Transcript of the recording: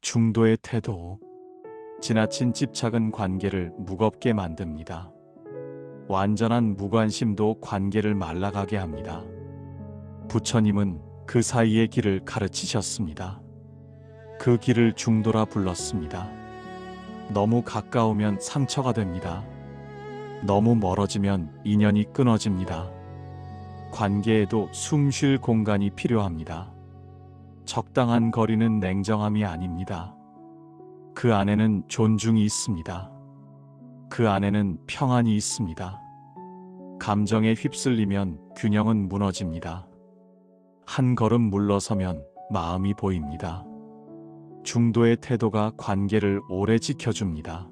중도의 태도. 지나친 집착은 관계를 무겁게 만듭니다. 완전한 무관심도 관계를 말라가게 합니다. 부처님은 그 사이의 길을 가르치셨습니다. 그 길을 중도라 불렀습니다. 너무 가까우면 상처가 됩니다. 너무 멀어지면 인연이 끊어집니다. 관계에도 숨 쉴 공간이 필요합니다. 적당한 거리는 냉정함이 아닙니다. 그 안에는 존중이 있습니다. 그 안에는 평안이 있습니다. 감정에 휩쓸리면 균형은 무너집니다. 한 걸음 물러서면 마음이 보입니다. 중도의 태도가 관계를 오래 지켜줍니다.